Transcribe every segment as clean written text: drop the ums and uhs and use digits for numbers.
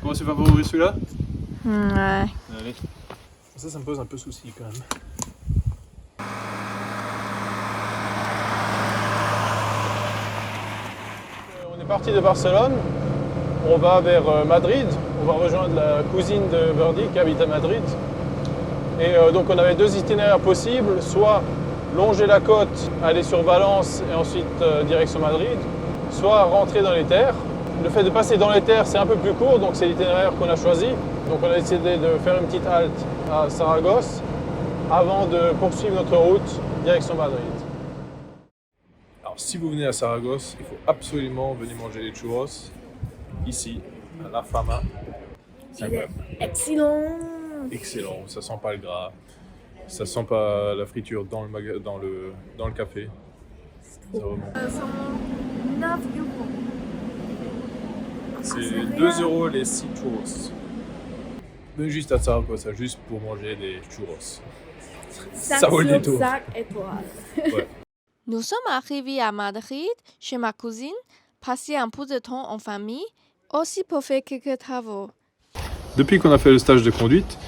Commencez par ouvrir celui-là? Ouais. Allez. Ça me pose un peu souci quand même. On est parti de Barcelone, on va vers Madrid, on va rejoindre la cousine de Birdie qui habite à Madrid. Et donc on avait deux itinéraires possibles, soit longer la côte, aller sur Valence et ensuite direction Madrid, soit rentrer dans les terres. Le fait de passer dans les terres, c'est un peu plus court, donc c'est l'itinéraire qu'on a choisi. Donc on a décidé de faire une petite halte à Saragosse avant de poursuivre notre route direction Madrid. Alors si vous venez à Saragosse, il faut absolument venir manger les churros ici, à La Fama. C'est Excellent. excellent, ça sent pas le gras, ça sent pas la friture dans le café. Ça vraiment. Sont 9 euros. C'est 2 € les 6 churros. Venez juste à Saragosse, juste pour manger des churros. Ça vaut le détour. 5 étoiles. Ouais. Nous sommes arrivés à Madrid, chez ma cousine, passer un peu de temps en famille, aussi pour faire quelques travaux. Depuis qu'on a fait le stage de conduite,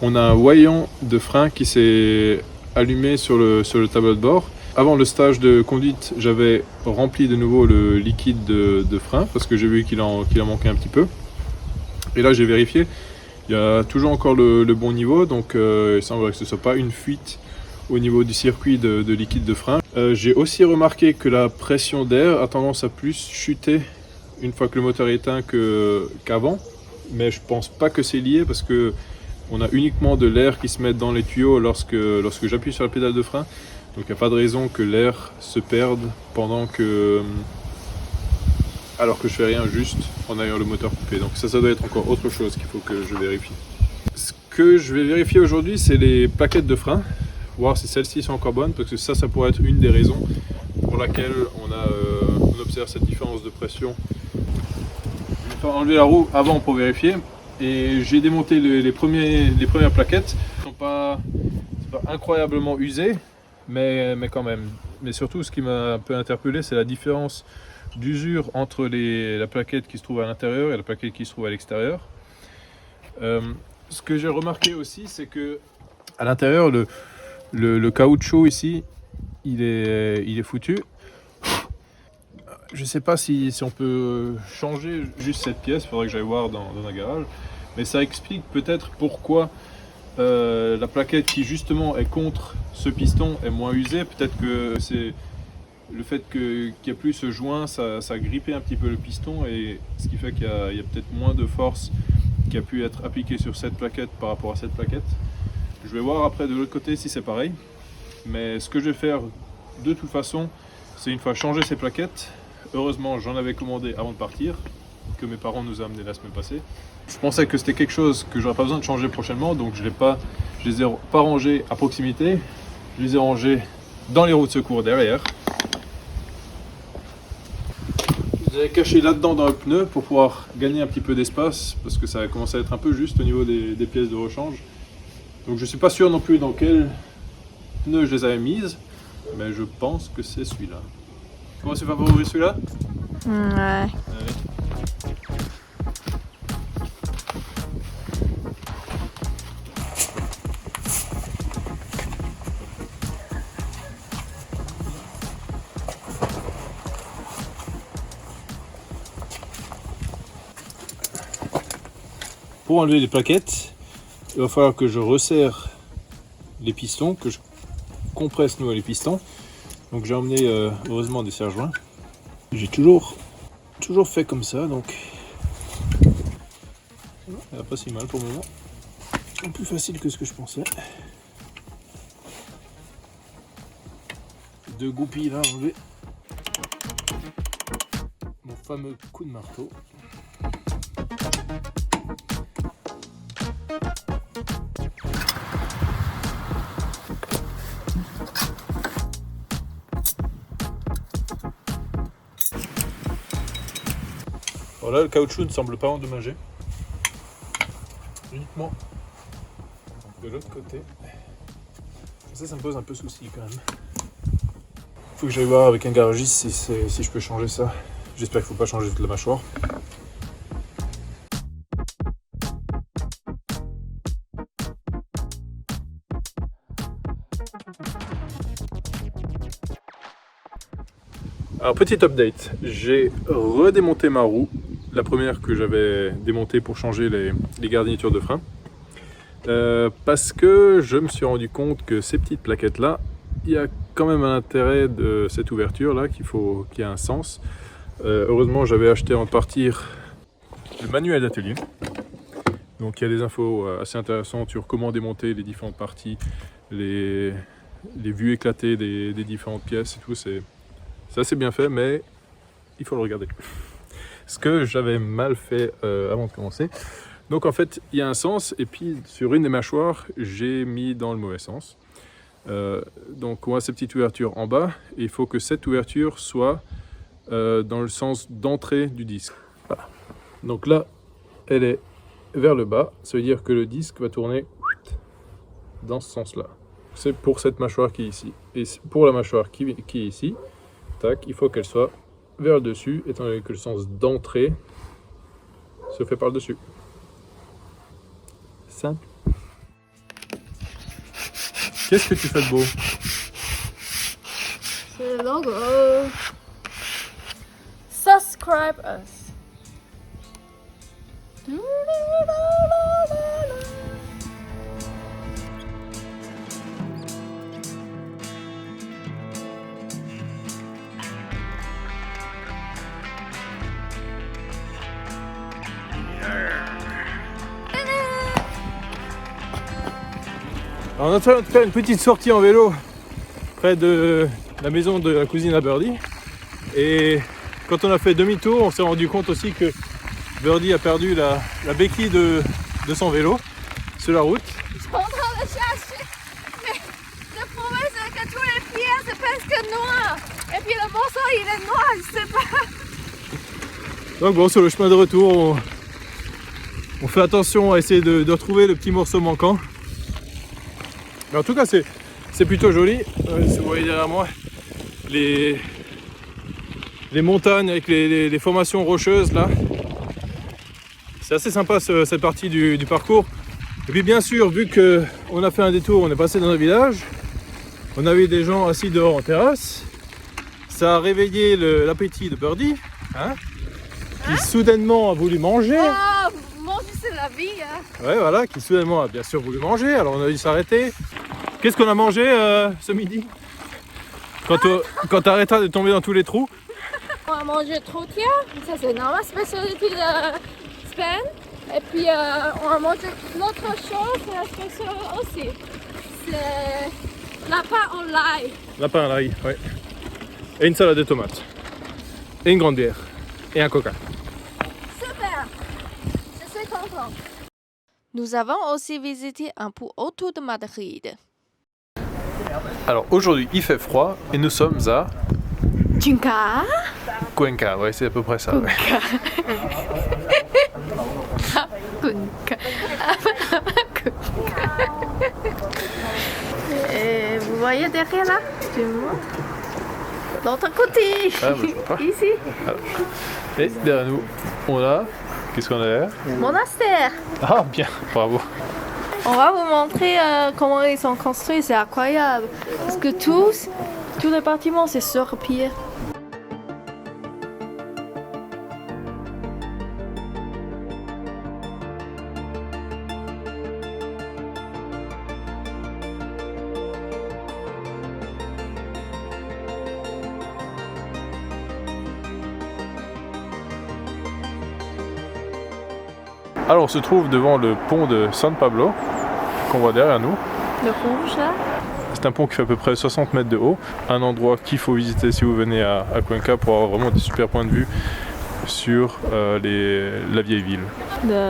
on a un voyant de frein qui s'est allumé sur le tableau de bord. Avant le stage de conduite, j'avais rempli de nouveau le liquide de frein parce que j'ai vu qu'il en manquait un petit peu. Et là, j'ai vérifié, il y a toujours encore le bon niveau, donc il semblerait que ce ne soit pas une fuite au niveau du circuit de liquide de frein. J'ai aussi remarqué que la pression d'air a tendance à plus chuter une fois que le moteur est éteint qu'avant. Mais je pense pas que c'est lié parce que on a uniquement de l'air qui se met dans les tuyaux lorsque j'appuie sur la pédale de frein. Donc il n'y a pas de raison que l'air se perde alors que je fais rien, juste en ayant le moteur coupé. Donc ça doit être encore autre chose qu'il faut que je vérifie. Ce que je vais vérifier aujourd'hui, c'est les plaquettes de frein, voir si celles-ci sont encore bonnes, parce que ça pourrait être une des raisons pour laquelle on observe cette différence de pression. Je vais enlever la roue avant pour vérifier, et j'ai démonté les premières plaquettes. Elles sont pas incroyablement usées, mais quand même. Mais surtout, ce qui m'a un peu interpellé, c'est la différence d'usure entre la plaquette qui se trouve à l'intérieur et la plaquette qui se trouve à l'extérieur. Ce que j'ai remarqué aussi, c'est que à l'intérieur, le caoutchouc ici, il est foutu. Je ne sais pas si on peut changer juste cette pièce, il faudrait que j'aille voir dans un garage. Mais ça explique peut-être pourquoi la plaquette qui justement est contre ce piston est moins usée. Peut-être que c'est le fait qu'il n'y a plus ce joint, ça a grippé un petit peu le piston, et ce qui fait qu'il y a peut-être moins de force qui a pu être appliquée sur cette plaquette par rapport à cette plaquette. Je vais voir après de l'autre côté si c'est pareil. Mais ce que je vais faire de toute façon, c'est une fois changer ces plaquettes. Heureusement, j'en avais commandé avant de partir, que mes parents nous ont amené la semaine passée. Je pensais que c'était quelque chose que j'aurais pas besoin de changer prochainement, donc je les ai pas rangés à proximité. Je les ai rangés dans les roues de secours derrière. Je les ai cachés là-dedans dans le pneu pour pouvoir gagner un petit peu d'espace, parce que ça a commencé à être un peu juste au niveau des pièces de rechange. Donc je suis pas sûr non plus dans quel pneu je les avais mises, mais je pense que c'est celui-là. Commencez par ouvrir celui-là? Ouais. Allez. Pour enlever les plaquettes, il va falloir que je resserre les pistons, que je compresse les pistons. Donc j'ai emmené heureusement des serre-joints. J'ai toujours fait comme ça, donc ça va pas si mal pour le moment. Plus facile que ce que je pensais. 2 goupilles là à enlever. Mon fameux coup de marteau. Voilà, le caoutchouc ne semble pas endommagé. Uniquement de l'autre côté. Ça me pose un peu souci quand même. Faut que j'aille voir avec un garagiste si je peux changer ça. J'espère qu'il ne faut pas changer toute la mâchoire. Alors petit update, j'ai redémonté ma roue, la première que j'avais démontée pour changer les garnitures de frein. Parce que je me suis rendu compte que ces petites plaquettes là, il y a quand même un intérêt de cette ouverture là qui a un sens. Heureusement j'avais acheté avant de partir le manuel d'atelier. Donc il y a des infos assez intéressantes sur comment démonter les différentes parties, les vues éclatées des différentes pièces et tout. C'est assez bien fait, mais il faut le regarder. Ce que j'avais mal fait avant de commencer. Donc en fait, il y a un sens, et puis sur une des mâchoires, j'ai mis dans le mauvais sens. Donc on a cette petite ouverture en bas, et il faut que cette ouverture soit dans le sens d'entrée du disque. Voilà. Donc là, elle est vers le bas, ça veut dire que le disque va tourner dans ce sens-là. C'est pour cette mâchoire qui est ici. Et pour la mâchoire qui est ici, tac, il faut qu'elle soit vers le dessus, étant donné que le sens d'entrée se fait par le dessus. Simple. Qu'est-ce que tu fais de beau? C'est le logo. Subscribe us. Alors, on est en train de faire une petite sortie en vélo près de la maison de la cousine à Birdie. Et quand on a fait demi-tour, on s'est rendu compte aussi que Birdie a perdu la béquille de son vélo sur la route. Je suis en train de chercher. Mais le problème c'est que tous les pierres c'est presque noir. Et puis le morceau il est noir, je sais pas. Donc bon, sur le chemin de retour, on fait attention à essayer de retrouver le petit morceau manquant. Mais en tout cas, c'est plutôt joli. Si vous voyez derrière moi, les montagnes avec les formations rocheuses là. C'est assez sympa cette partie du parcours. Et puis bien sûr, vu qu'on a fait un détour, on est passé dans un village, on avait des gens assis dehors en terrasse. Ça a réveillé l'appétit de Birdie, hein, qui soudainement a voulu manger. Ah, manger c'est la vie. Hein. Ouais, voilà, qui soudainement a bien sûr voulu manger. Alors on a dû s'arrêter. Qu'est-ce qu'on a mangé ce midi? Quand t'arrêteras de tomber dans tous les trous. On a mangé tortilla, ça c'est notre spécialité de Spain. Et puis on a mangé l'autre chose, c'est la spécialité aussi. C'est lapin en l'ail. Lapin à l'ail, ouais. Et une salade de tomates. Et une grande bière. Et un coca. Super, je suis contente. Nous avons aussi visité un peu autour de Madrid. Alors aujourd'hui il fait froid et nous sommes à Cuenca. Cuenca, ouais, c'est à peu près ça. Ouais. Cuenca. Et vous voyez derrière là? Je vous montre. L'autre côté. Ah, bah, je vois pas. Ici. Alors. Et derrière nous, on a... Qu'est-ce qu'on a derrière? Monastère. Ah bien, bravo. On va vous montrer comment ils sont construits, c'est incroyable. Parce que tous les bâtiments, c'est sur pied. Alors on se trouve devant le pont de San Pablo, qu'on voit derrière nous. Le rouge là? C'est un pont qui fait à peu près 60 mètres de haut. Un endroit qu'il faut visiter si vous venez à Cuenca pour avoir vraiment des super points de vue sur la vieille ville.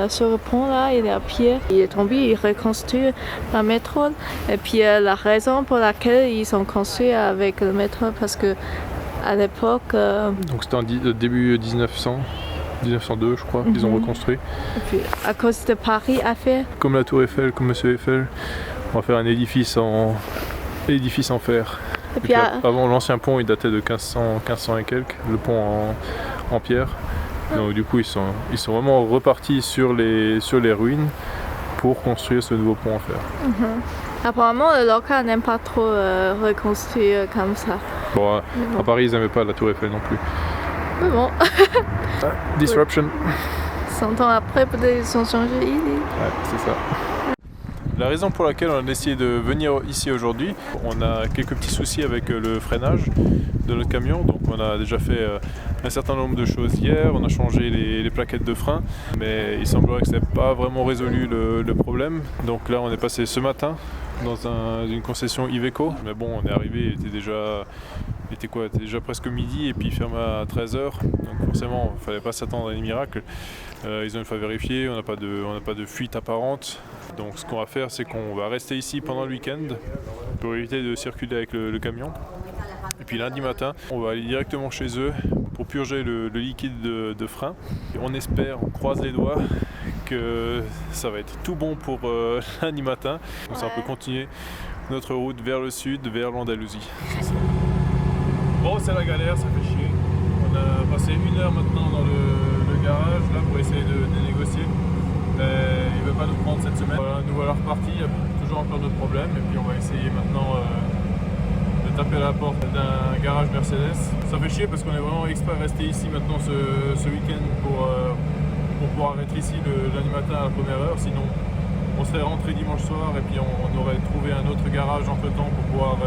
Sur le pont là, il est à pied. Il est tombé, il reconstruit la métro. Et puis la raison pour laquelle ils ont construit avec le métro, parce que à l'époque... Donc c'était en début 1902 je crois, qu'ils ont reconstruit. Et puis à cause de Paris a fait... Comme la tour Eiffel, comme Monsieur Eiffel, on va faire un édifice en fer. Et puis avant l'ancien pont il datait de 1500 et quelques, le pont en pierre. Donc du coup ils sont vraiment repartis sur les ruines pour construire ce nouveau pont en fer. Apparemment, le local n'aime pas trop reconstruire comme ça. Bon, Mais bon. à Paris, ils n'aimaient pas la Tour Eiffel non plus. Mais bon, Disruption. 100 ans après, peut-être ils ont changé d'idée. Ouais, c'est ça. La raison pour laquelle on a décidé de venir ici aujourd'hui, on a quelques petits soucis avec le freinage de notre camion. Donc on a déjà fait un certain nombre de choses hier, on a changé les plaquettes de frein, mais il semblerait que ça n'ait pas vraiment résolu le problème. Donc là on est passé ce matin dans une concession Iveco, mais bon on est arrivé, il était déjà presque midi et puis il ferme à 13h, donc forcément il ne fallait pas s'attendre à des miracles. Ils ont une fois vérifié, on n'a pas de fuite apparente. Donc ce qu'on va faire, c'est qu'on va rester ici pendant le week-end pour éviter de circuler avec le camion. Et puis lundi matin, on va aller directement chez eux pour purger le liquide de frein. Et on espère, on croise les doigts, que ça va être tout bon pour lundi matin. Donc ça, on peut continuer notre route vers le sud, vers l'Andalousie. Bon, c'est la galère, ça fait chier. On a passé 1 heure maintenant dans le garage là, pour essayer de négocier. Mais il ne veut pas nous prendre cette semaine. Voilà, nous voilà repartis, il y a toujours encore d'autres problèmes. Et puis on va essayer maintenant de taper à la porte d'un garage Mercedes. Ça fait chier parce qu'on est vraiment exprès resté ici maintenant ce week-end pour pouvoir être ici le lundi matin à la première heure. Sinon on serait rentré dimanche soir et puis on aurait trouvé un autre garage entre temps pour pouvoir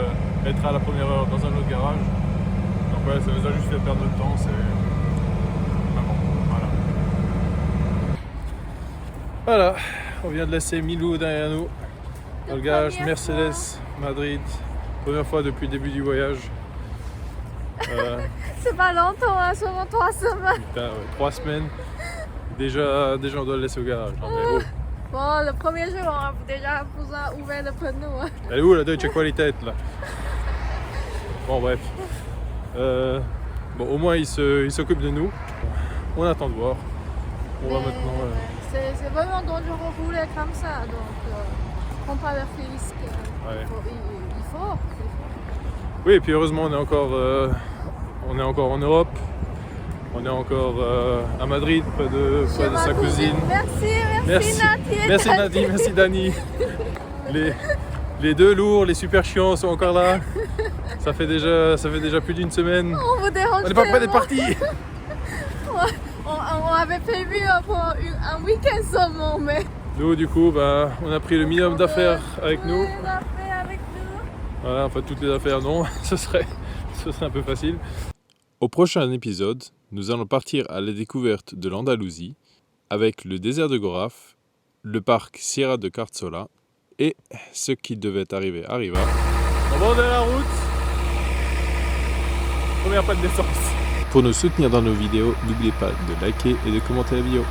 être à la première heure dans un autre garage. Donc ouais, ça nous a juste fait perdre notre temps. Voilà, on vient de laisser Milou derrière nous, dans le garage Mercedes Madrid, première fois depuis le début du voyage. C'est pas longtemps, hein, seulement 3 semaines. Putain, 3 semaines, déjà on doit le laisser au garage. Non, mais Bon, le premier jour, on a déjà ouvert le pneu. Hein. Elle est où la Deutsche Qualität là? Bon bref, bon, au moins il s'occupe de nous, on attend de voir. On va maintenant... C'est vraiment dangereux de rouler comme ça, donc prends pas le risque. Ouais. Il faut. Oui, et puis heureusement on est encore en Europe, on est encore à Madrid, près de sa cousine. Merci Nati. Merci Nadi, merci Dani. Les deux lourds, les super chiants sont encore là. Ça fait déjà plus d'1 semaine. On vous dérange. On n'est pas prêt d'être partis. On avait prévu pour un week-end seulement, mais... Nous, du coup, on a pris le minimum d'affaires avec nous. Voilà, enfin toutes les affaires, non, ce serait un peu facile. Au prochain épisode, nous allons partir à la découverte de l'Andalousie avec le désert de Goraf, le parc Sierra de Cazorla et ce qui devait arriver arriva. On bord de la route. Première panne d'essence. Pour nous soutenir dans nos vidéos, n'oubliez pas de liker et de commenter la vidéo.